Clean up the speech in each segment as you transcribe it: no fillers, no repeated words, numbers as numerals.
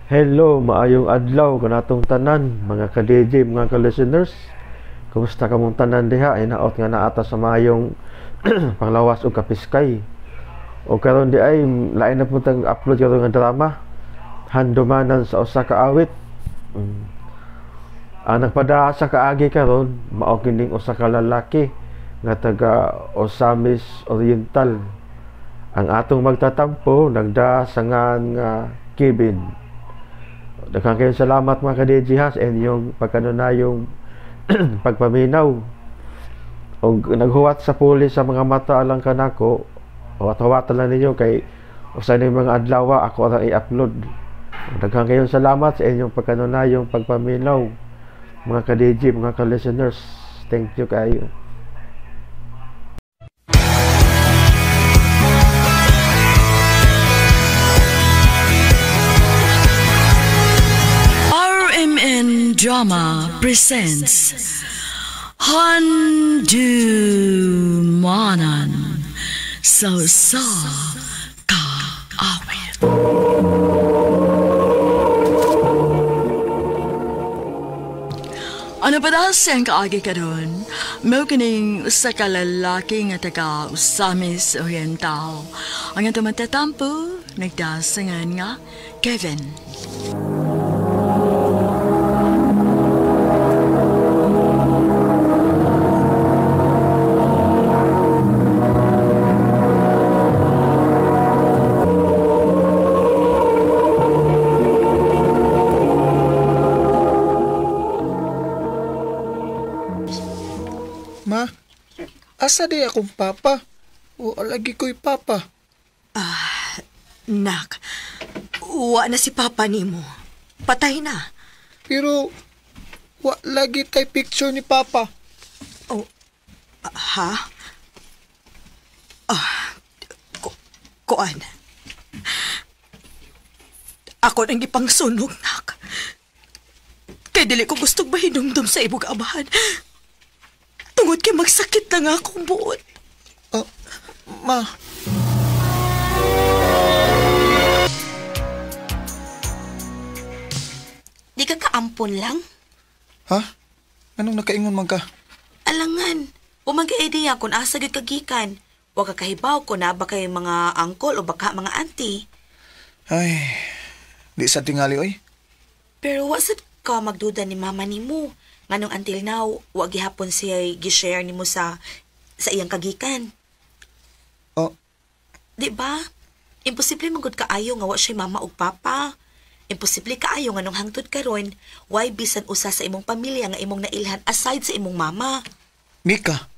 Hello, maayong adlaw kanatong tanan, mga ka-DJ, mga ka-listeners. Kumusta ka mong tanan diha? Ay naot nga naata sa maayong panglawas o kapiskay. O karon di ay lain na puntang upload karon nga drama. Handumanan sa usa ka awit. Ang nagpada sa kaagi karon mao kining usa ka lalaki nga taga Osamis Oriental. Ang atong magtatampo nagda sa nga Kevin. Daghang kayong salamat mga ka-DJ ha sa inyong pagkanunayong pagpaminaw. O naghuwat sa pulis sa mga mata alang kanako, huwat-huwatan lang ninyo kay usa ni mga adlaw ako ra i-upload. Daghang kayong salamat sa inyong pagkanunayong pagpaminaw mga ka-DJ, mga ka-listeners. Thank you kayo. Drama presents Handumanan sa kaawit. Ano ba daw siyang kaagi ka doon? Mau kining sa kalalaki nga taga Usamis Oriental. Ang ito matatampo, nagdasangan nga Kevin. Asa di akong papa? O alagi ko'y papa? Nak, wa na si papa nimo. Patay na. Pero, wa lagi tay picture ni papa. Oh, ha? Kuan. Ako nang gipangsunog, nak. Kay dili ko gustong mahinumdum sa ibog amahan. Tungod kay magsakit na nga akong buot. Ma. Di ka kaampon lang? Ha? Anong nakaingon man ka? Alangan, umag-idea kung asa gyud kagikan. Wa ka kahibaw kung na ba kay mga angkol o baka mga auntie. Ay, di sa tingali oy. Pero wasad ka magduda ni mama nimo. Nganong until now, wa gihapon siya gi-share nimo sa iyang kagikan. Oh. Di ba? Imposible magud kaayo nga wa siya mama ug papa. Imposible kaayo nga nung hangtod karon, why bisan usa sa imong pamilya nga imong nailhan aside sa imong mama. Mika.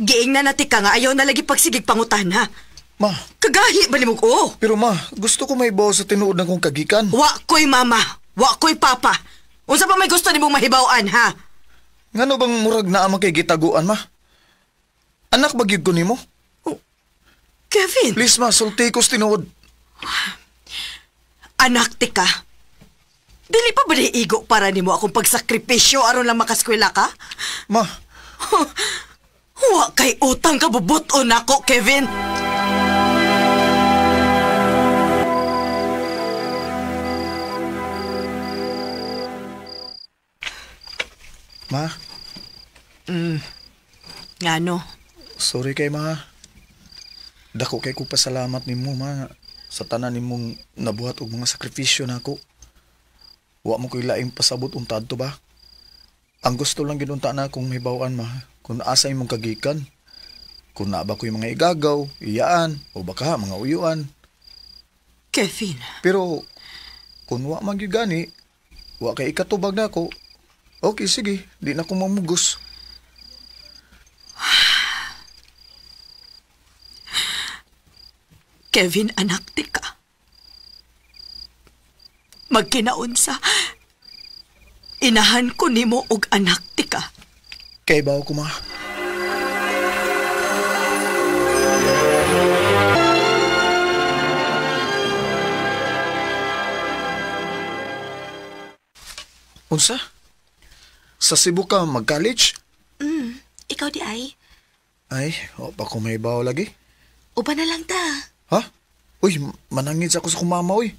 Giing na nati ka nga ayaw na lagi pagsigig pangutana. Ma. Kagahi ba ni mo ko? Pero ma, gusto ko may bawa sa tinuod ng kong kagikan. Wa ko'y mama. Wa ko'y papa. Unsa pa may gusto ni mong mahibawan, ha? Ngano bang murag na ama kay gitaguan, ma? Anak ba gyud ko nimo? Oh, Kevin. Please ma, sulti ko sa tinuod. Anak ti ka. Dili pa ba igo para nimo akong pagsakripisyo aron lang makaskwela ka? Ma. Wa kay utang ka bubuton ako, Kevin. Ma? Ngano? Sorry kay ma. Dako kay ko pasalamat nimo ma sa tanan nimong nabuhat og mga sakripisyo nako. Wa mo koy laing pasabot untad to ba? Ang gusto lang ginunta na kung may bawaan ma, kung asa imong kagikan. Kung na ba ko'y mga igagaw, iyaan, o baka mga uyuan. Kevin. Pero kung wa magyugani, wa kay ikatubag na ako. Okay, sige. Di na ko mamugos. Kevin, anak ti ka. Magkinaunsa, inahan ko nimo og anak ti ka. Kay bawo ko ma. Unsa? Sa Cebu ka mag-college? Ikaw di ay? Ay, o pa ko may baw lagi. Uban na lang ta. Ha? Uy, manangid sa ako sa kumama, uy.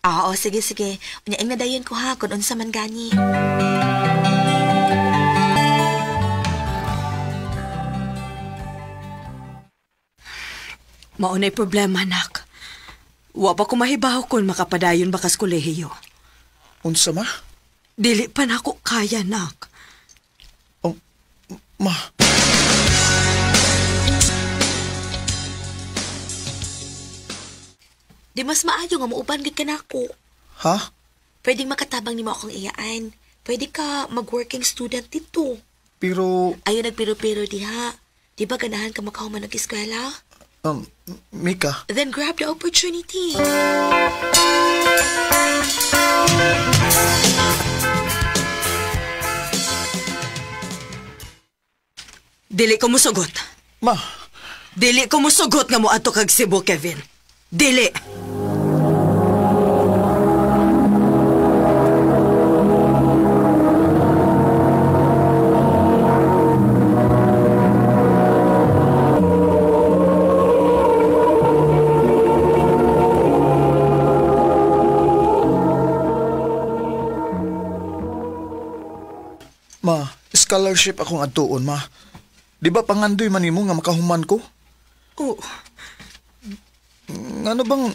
Oo, sige, sige. Unyaing nadayon ko ha, kung unsa man gani. Maunay problema, nak. Wa pa ko mahibaw kung makapadayon ba kas kolehiyo. Unsa ma? Dili pa na ako kaya, nak. Oh, ma. Di mas maayo nga mauban gid ka nako. Ha? Pwedeng makatabang nimo akong iyaan. Pwede ka mag-working student dito. Pero, Ayaw nagpiro-piro diha. Di ba ganahan ka makahuman nag-eskwela? Mika, Then grab the opportunity. Dili ko musugot. ma, Dili ko musugot nga mo ato kag Cebu, Kevin. Dili. scholarship akong adtuon, ma. Di ba pangandoy man nimo nga makahuman ko? Oh, Ano bang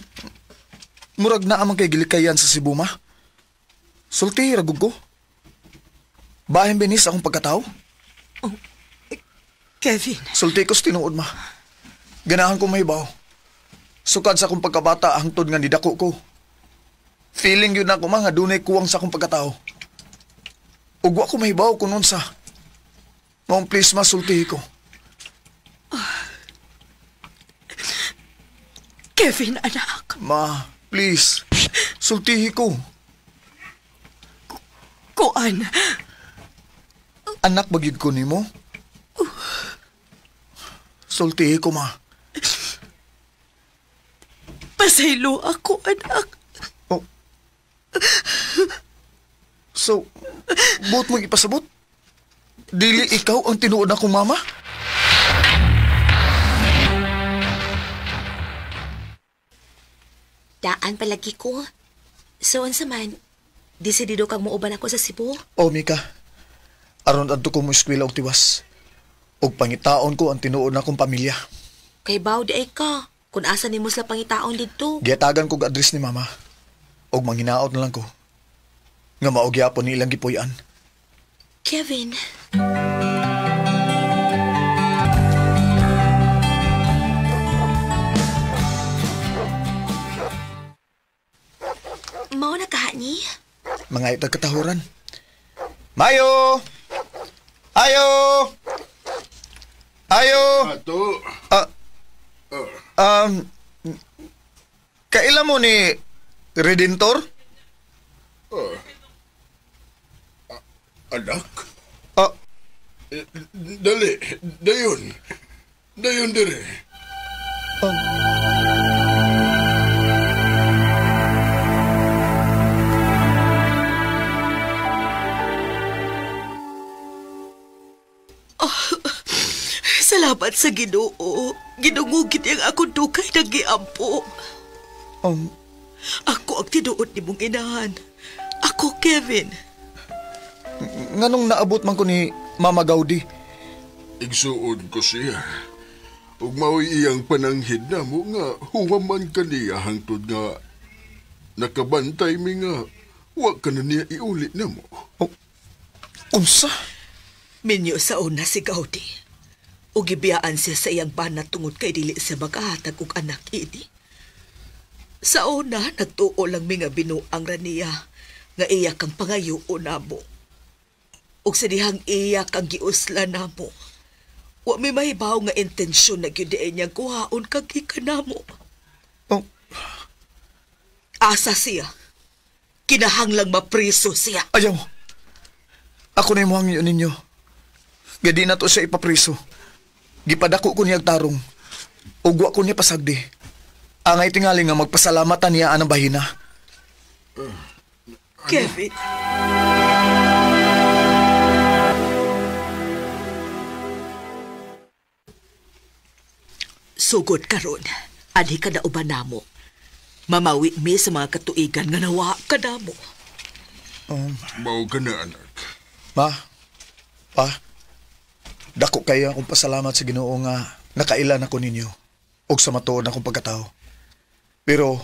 murag na amang kay gilikayan sa Cebu, ma? Sulti ragug ko. Bahin binis akong pagkatao? Kevin. Sulti ko sa tinuod, ma. Ganahan ko mahibaw. Sukad sa akong pagkabata hangtod nga nidako ko. Feeling yun ako, ma, nga dunay kuwang sa akong pagkatao. Ugwa ko mahibaw kung unsa. Maong please, ma, sulti ko. Kevin, anak. Ma, please. Sultihi ko. Kuan. Anak bagid ko nimo. Sultihi ko, ma. Pasaylo ako, anak. Oh. So, buot mo ipasabot? Dili ikaw ang tinuod akong mama? Daan palagi ko. So, unsa man, desidido kang muuban ako sa Cebu? Oh, Mika. Aron adto ko mo eskwela og tiwas. Og pangitaon ko ang tinuod na akong pamilya. Kay baw di ka. Kung asa ni mo sila pangitaon dito. Giatagan ko address ni mama. Og manghinaot na lang ko. Nga maugyapon ni ilang gipuy-an. Kevin. Mao na kahani? Mga itag katahuran. Mayo! Ayo! Ayo! Ato, Kailan mo ni Redentor? anak. Ah, Dali, dayon. Dayon dire. Salamat sa Ginoo. Ginugugit ang akong dukay na giampo. Ako ang tinuod ni mong inahan. Ako, Kevin. nganong naabot man ko ni Mama Gaudi? Igsuod ko siya. Ug mao'y iyang pananghid na mo nga huwaman ka niya hangtod nga nakabantay mi nga wa ka na niya iuli na mo. Unsa? Minyo sa una si Gaudi. O gibiyaan siya sa iyang banat tungod kay dili siya makahatag og anak ini. Sa una, nagtuo lang mi nga binuang raniya nga iya kang pangayoon namo. Og sa dihang iya kang giusla namo. Wa may mahibaw nga intensyon na gyud niyang kuhaon kag gikanamo. Oh, Asa siya. Kinahanglang mapriso siya. ayaw. Ako na yung hangyo ninyo. Gadi na to siya ipapriso. Gipadako ko niya tarong. Ugwa ko niya pasagdi. Angay tingali nga magpasalamatan niya anang bahina. Kevin. Sugod karon, ani ka na uban namo. Mamawi mi sa mga katuigan nga nawa ka namo. Mao ka na, anak. Ma, pa, dako kayo akong pasalamat sa Ginoo nga nakailan ako ninyo og sa matuod akong pagkatao. Pero,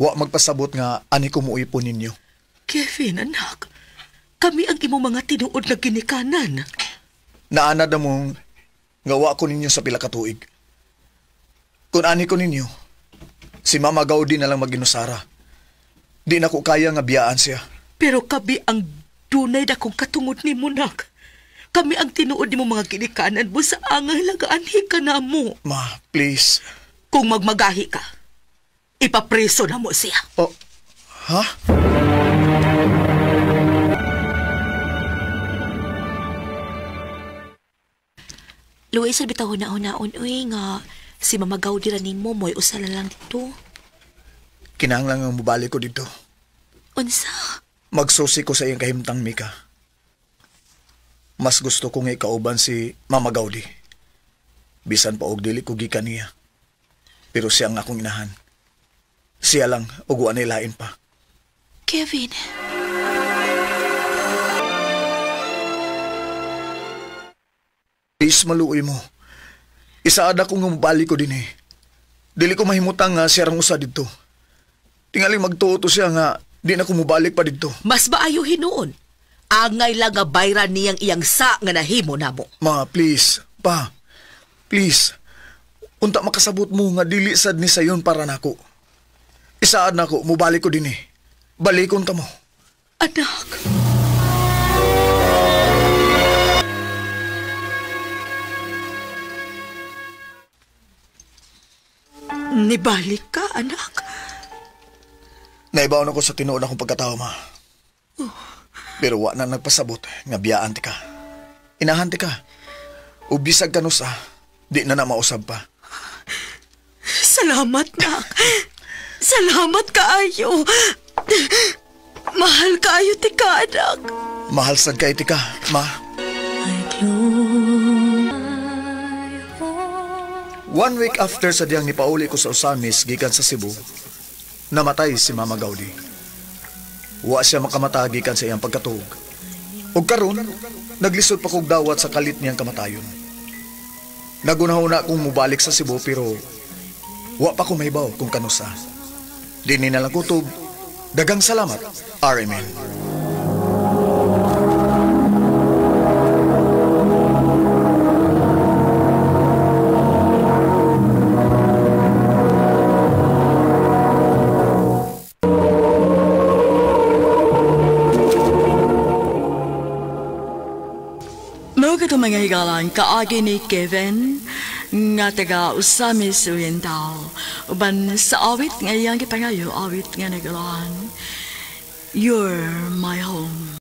wa magpasabot nga ani ko muipon ninyo. Kevin, anak, kami ang imo mga tinuod na ginikanan. Naanad na mong nga wa ko ninyo sa pila ka tuig. Kung ani ko ninyo, si Mama Gaudi na lang maginusara. Di na ko kaya nga biyaan siya. Pero kami ang dunay dakong katungod ni Munak. Kami ang tinuod ni mo mga ginikanan mo sa angay lagaanhi ka na mo. Ma, please. Kung magmagahi ka, ipapreso na mo siya. Oh, ha? Luis, bitaw na unaon, uy, nga si Mama Gaudi raning mo, mo'y usala lang dito. Kinahanglan nga mubalik ko dito. Unsa? Magsusi ko sa iyang kahimtang, Mika. Mas gusto kong ikauban si Mama Gaudi. Bisan pa og dili ko gikan niya. Pero siya ang akong inahan. Siya lang, ug wa nilain pa. Kevin. Please, maluoy mo. Isaada ko nga mabalik ko din eh. Dili ko mahimutang nga siya rang usa dito. Tingali magtuo siya nga di na ko mabalik pa dito. Mas maayo hinuon. Angay lang nga bayran niyang iyang sa nga nahimo na mo. Ma, please. Pa, please. Unta makasabot mo nga dili sad ni sayon para nako. Isaad nako, mubalik ko din eh. Balikon ta mo. Anak. Nibalik ka, anak. Naibaw na ko sa tinuod akong pagkatao, ma. Pero wa na nagpasabot nga biyaan ti ka. Inahan ti ka. O bisag ka nusa, di na mausab pa. Salamat, nak. Salamat kaayo. Mahal kaayo ti ka, anak. Mahal sad kay ti ka, ma. One week after sa diyang nipauli ko sa Usamis gikan sa Cebu, namatay si Mama Gaudi. Wa siya makamata gikan sa iyang pagkatuog. Ug karon, naglisod pa kog dawat sa kalit niyang kamatayon. Nagunahuna kong mubalik sa Cebu pero wa pa ko mahibaw kung kanusa. Dini na lang kutob. Dagang salamat, RMN. Mga higalan, kaagi ni Kevin, nga taga Usamis Oriental, uban sa awit nga iyang kipangayo, awit nga nagalan, You're My Home.